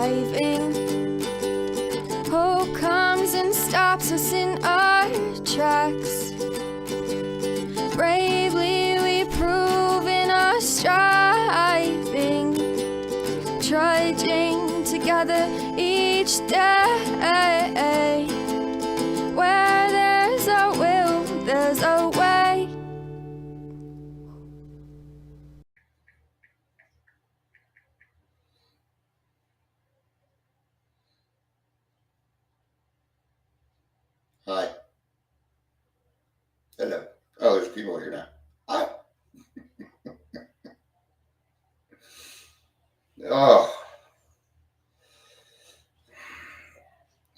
driving. Hope comes and stops us in our tracks. Bravely we prove in our striving, trudging together each day. Where there's a will, there's a way. Hi. Hello. Oh, there's people here now. Hi. Oh,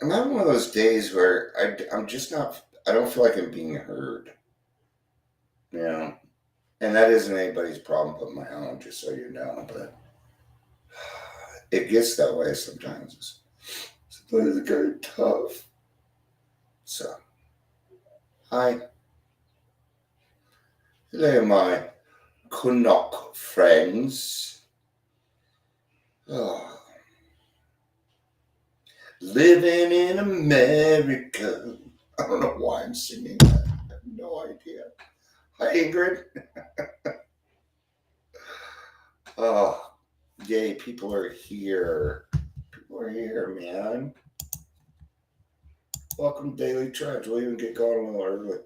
I'm having one of those days where I'm just not, I don't feel like I'm being heard. You know? And that isn't anybody's problem but my own, just so you know. But it gets that way sometimes. Sometimes it's very tough. So, hi. Hello, my Canuck friends. Oh, living in America. I don't know why I'm singing that. I have no idea. Hi, Ingrid. Oh, yay, people are here. People are here, man. Welcome to Daily Trudge. We'll even get going a little early.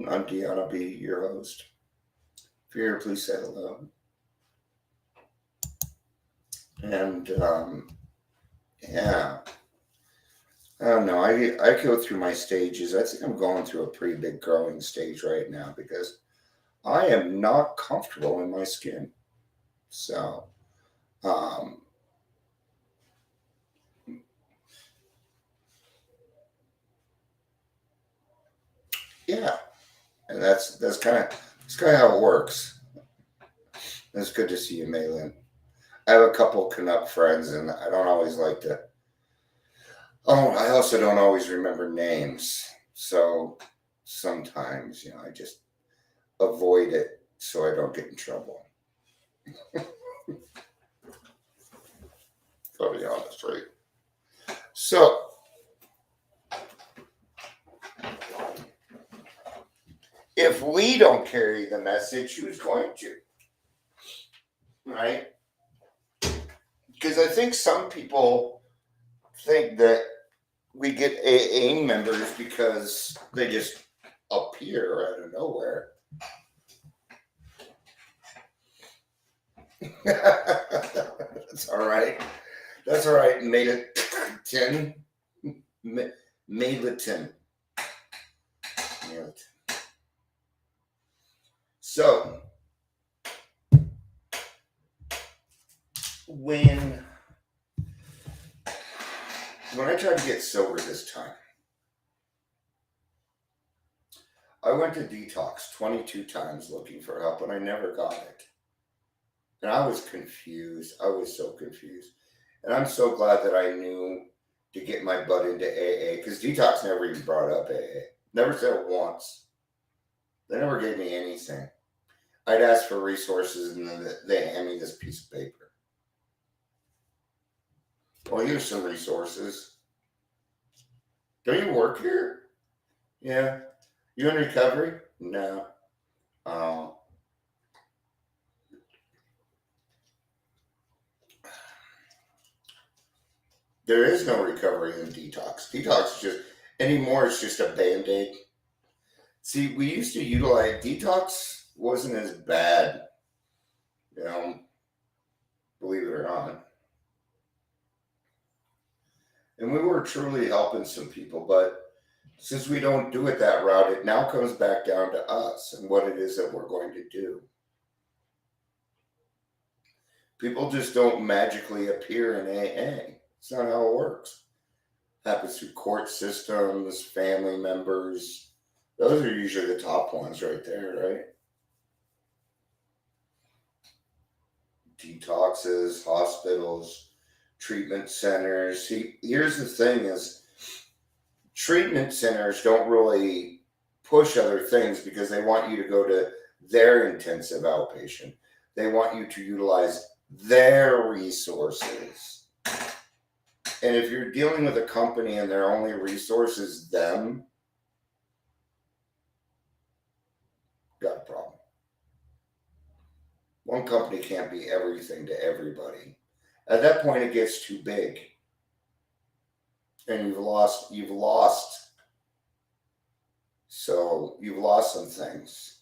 I'm Dion. I'll be your host. If you're here, please say hello. And, yeah. I don't know. I go through my stages. I think I'm going through a pretty big growing stage right now because I am not comfortable in my skin. So, um, yeah, and that's kind of how it works. It's good to see you, Malin. I have a couple Canuck friends, and I don't always like to. Oh, I also don't always remember names, so sometimes I just avoid it so I don't get in trouble. To be honest, right? So, if we don't carry the message, who's going to? Right? Because I think some people think that we get AA members because they just appear out of nowhere. That's all right. That's all right. Made it 10. Made it 10. So, when I tried to get sober this time, I went to detox 22 times looking for help and I never got it. And I was confused. I was so confused. And I'm so glad that I knew to get my butt into AA because detox never even brought up AA. Never said it once. They never gave me anything. I'd ask for resources and then they hand me this piece of paper. Well, here's some resources. Don't you work here? Yeah. You in recovery? No. Oh. There is no recovery in detox. Detox is just anymore. It's just a band-aid. See, we used to utilize detox. Wasn't as bad, believe it or not. And we were truly helping some people, but since we don't do it that route, it now comes back down to us and what it is that we're going to do. People just don't magically appear in AA. It's not how it works. It happens through court systems, family members. Those are usually the top ones right there, right? Detoxes, hospitals, treatment centers. See, here's the thing is treatment centers don't really push other things because they want you to go to their intensive outpatient. They want you to utilize their resources. And if you're dealing with a company and their only resource is them, got a problem. One company can't be everything to everybody. At that point, it gets too big. And you've lost. So you've lost some things.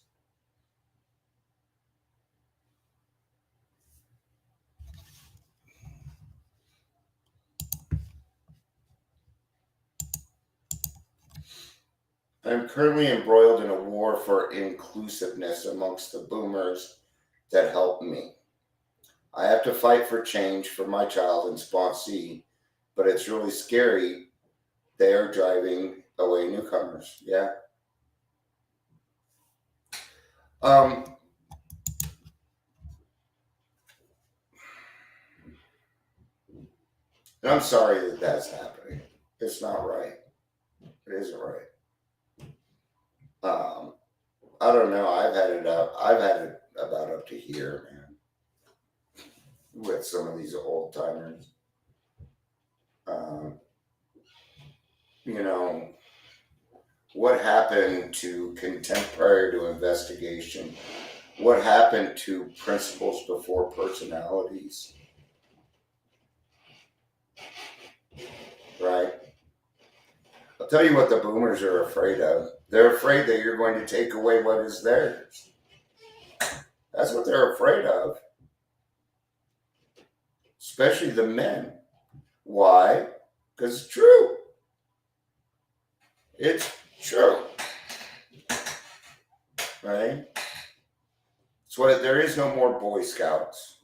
I'm currently embroiled in a war for inclusiveness amongst the boomers that help me. I have to fight for change for my child in Spot C, but it's really scary. They are driving away newcomers. Yeah. And I'm sorry that that's happening. It's not right. It isn't right. I don't know. I've had it about up to here, man, with some of these old timers. You know, what happened to contempt prior to investigation? What happened to principles before personalities? Right? I'll tell you what the boomers are afraid of. They're afraid that you're going to take away what is theirs. That's what they're afraid of. Especially the men. Why? Because it's true. It's true. Right? So there is no more Boy Scouts.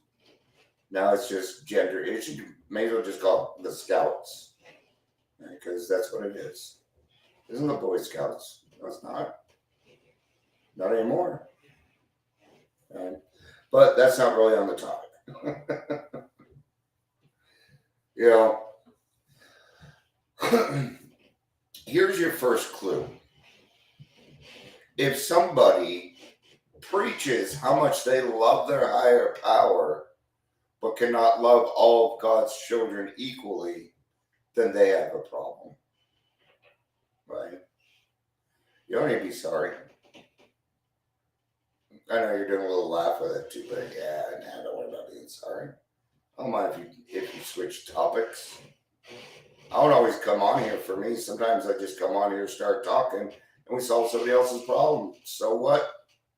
Now it's just gender. It should may as well just call it the Scouts. Because that's what it is. Isn't the Boy Scouts? No, it's not. Not anymore. Right? But that's not really on the topic. You know, here's your first clue. If somebody preaches how much they love their higher power, but cannot love all of God's children equally, then they have a problem. Right? You don't need to be sorry. I know you're doing a little laugh with it too, but yeah, nah, don't worry about being sorry. I don't mind if you switch topics. I don't always come on here for me. Sometimes I just come on here, start talking, and we solve somebody else's problem. So what?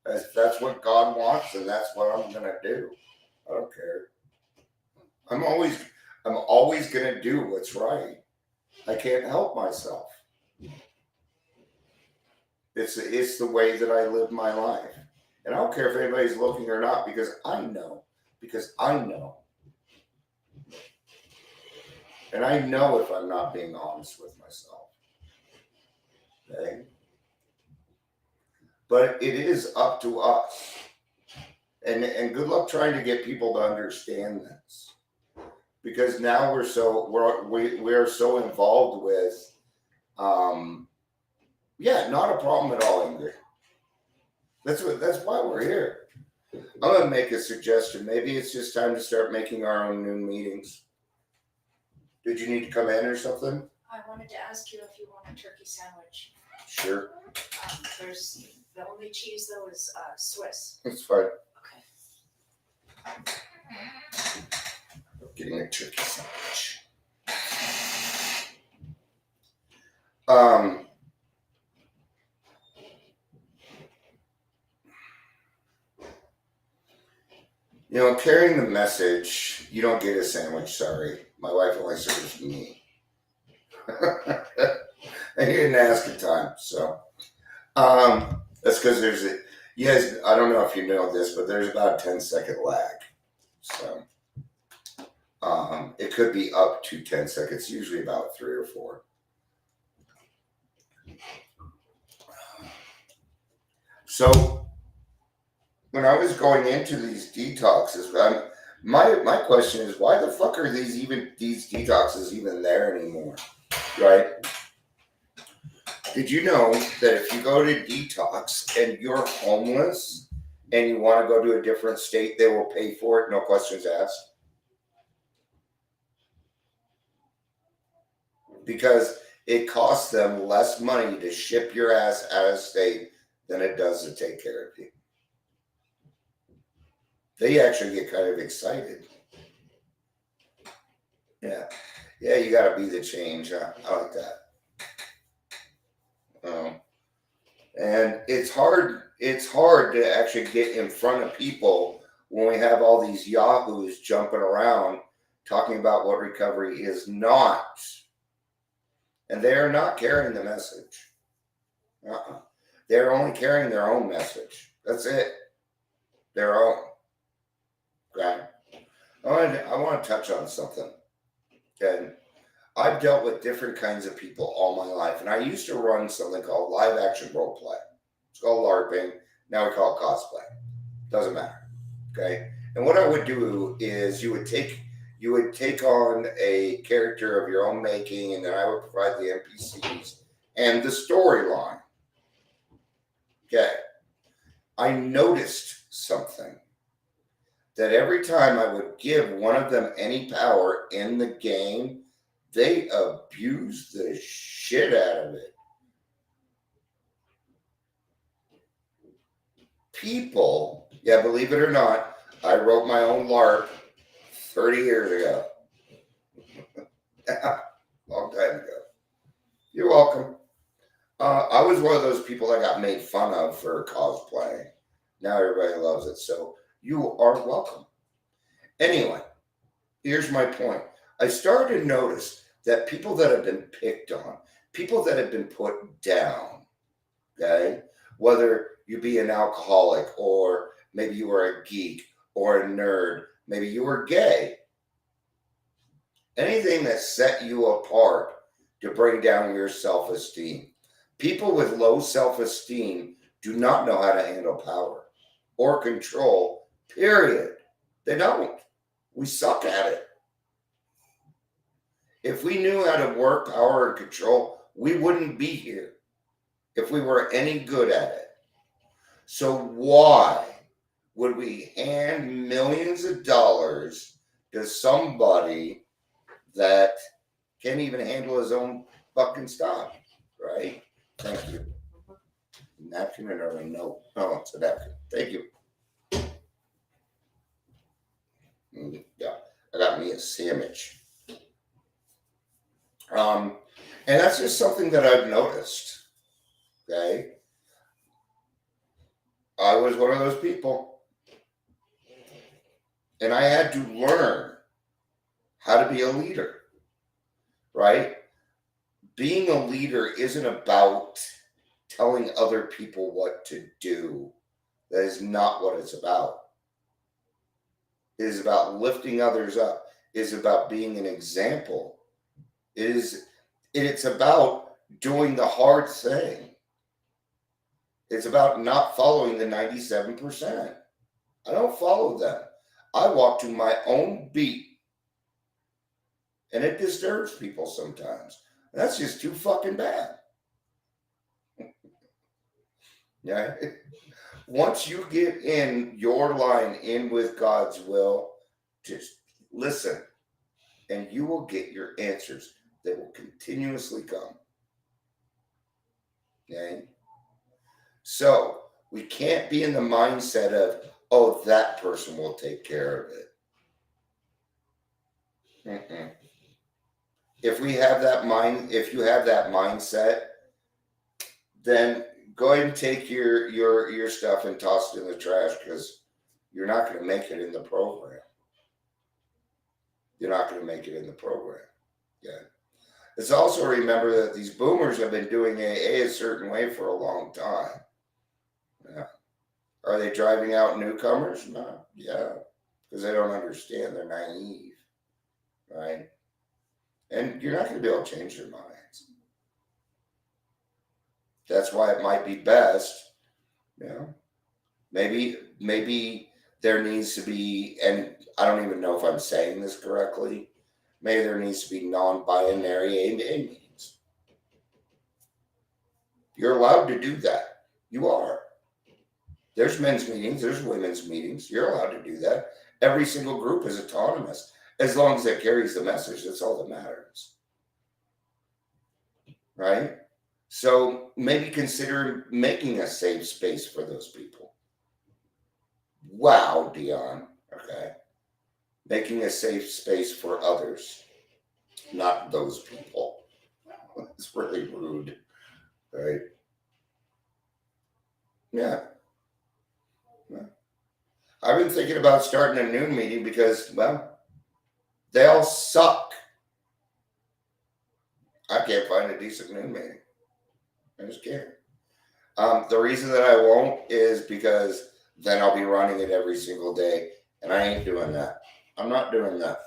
That's what God wants, and that's what I'm gonna do. I don't care. I'm always gonna do what's right. I can't help myself. It's the way that I live my life. And I don't care if anybody's looking or not, because I know. And I know if I'm not being honest with myself. Okay? But it is up to us. And good luck trying to get people to understand this. Because now we're so involved with not a problem at all, Ingrid. That's why we're here. I'm gonna make a suggestion. Maybe it's just time to start making our own noon meetings. Did you need to come in or something? I wanted to ask you if you want a turkey sandwich. Sure. There's the only cheese though is Swiss. That's fine. Okay. I'm getting a turkey sandwich. You know, carrying the message, you don't get a sandwich, sorry. My wife only serves me. And you didn't ask in time, so. That's because I don't know if you know this, but there's about a 10-second lag. So, it could be up to 10 seconds, usually about 3 or 4. So, when I was going into these detoxes, my question is, why the fuck are these detoxes even there anymore? Right? Did you know that if you go to detox and you're homeless and you want to go to a different state, they will pay for it, no questions asked. Because it costs them less money to ship your ass out of state than it does to take care of you. They actually get kind of excited. Yeah. Yeah, you got to be the change. Huh? I like that. And it's hard to actually get in front of people when we have all these yahoos jumping around talking about what recovery is not. And they are not carrying the message. They're only carrying their own message. That's it. Their own. Okay. I want to touch on something. And I've dealt with different kinds of people all my life. And I used to run something called live action role play. It's called LARPing. Now we call it cosplay. Doesn't matter. Okay. And what I would do is you would take on a character of your own making, and then I would provide the NPCs and the storyline. Okay. I noticed something. That every time I would give one of them any power in the game, they abused the shit out of it. People, yeah, believe it or not, I wrote my own LARP 30 years ago. Long time ago. You're welcome. I was one of those people that got made fun of for cosplay. Now everybody loves it, so you are welcome. Anyway, here's my point. I started to notice that people that have been picked on, people that have been put down, okay, whether you be an alcoholic or maybe you were a geek or a nerd, maybe you were gay, anything that set you apart to bring down your self-esteem. People with low self-esteem do not know how to handle power or control, period. They don't. We suck at it. If we knew how to work power and control, we wouldn't be here if we were any good at it. So why would we hand millions of dollars to somebody that can't even handle his own fucking stuff, right? Thank you. Napkin or a note? Oh, it's a napkin. Thank you. Yeah, I got me a sandwich. And that's just something that I've noticed. Okay. I was one of those people. And I had to learn how to be a leader. Right? Being a leader isn't about telling other people what to do. That is not what it's about. It is about lifting others up. It is about being an example. It's about doing the hard thing. It's about not following the 97%. I don't follow them. I walk to my own beat. And it disturbs people sometimes. That's just too fucking bad. Yeah. Once you get in your line in with God's will, just listen. And you will get your answers that will continuously come. Okay? So we can't be in the mindset of, oh, that person will take care of it. Mm-mm. If you have that mindset, then go ahead and take your stuff and toss it in the trash, because you're not going to make it in the program. You're not going to make it in the program. Yeah. Let's also remember that these boomers have been doing AA a certain way for a long time. Yeah. Are they driving out newcomers? No. Yeah. Because they don't understand. They're naive. Right? And you're not going to be able to change their minds. That's why it might be best, maybe there needs to be, and I don't even know if I'm saying this correctly, maybe there needs to be non-binary AA meetings. You're allowed to do that. You are. There's men's meetings, there's women's meetings. You're allowed to do that. Every single group is autonomous. As long as it carries the message, that's all that matters. Right? So maybe consider making a safe space for those people. Wow, Dion. Okay. Making a safe space for others, not those people. It's really rude. Right? Yeah. I've been thinking about starting a noon meeting because, well, they all suck. I can't find a decent noon meeting. I just can't. The reason that I won't is because then I'll be running it every single day, and I ain't doing that. I'm not doing that.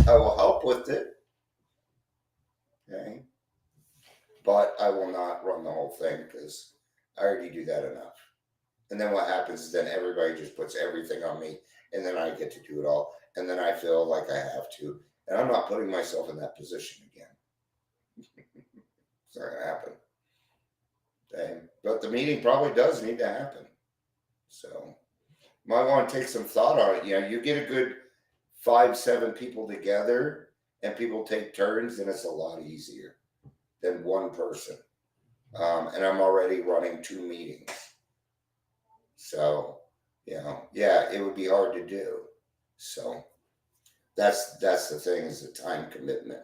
I will help with it, okay? But I will not run the whole thing because I already do that enough. And then what happens is then everybody just puts everything on me, and then I get to do it all, and then I feel like I have to, and I'm not putting myself in that position again. It's not gonna happen. Okay? But the meeting probably does need to happen. So might want to take some thought on it. You know, you get a good 5-7 people together and people take turns, and it's a lot easier than one person. And I'm already running 2 meetings. So, you know, yeah, it would be hard to do. So that's the thing, is the time commitment.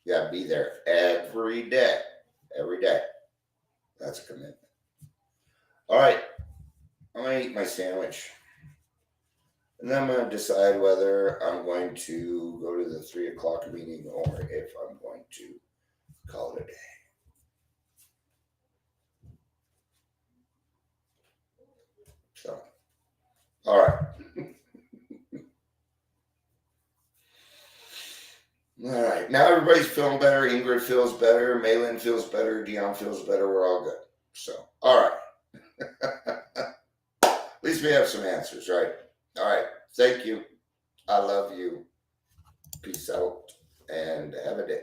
You gotta be there every day. Every day. That's a commitment. All right. I'm gonna eat my sandwich. And then I'm going to decide whether I'm going to go to the 3 o'clock meeting or if I'm going to call it a day. So, all right. All right. Now everybody's feeling better. Ingrid feels better. Maylin feels better. Dion feels better. We're all good. So, all right. At least we have some answers, right? All right. Thank you. I love you. Peace out and have a day.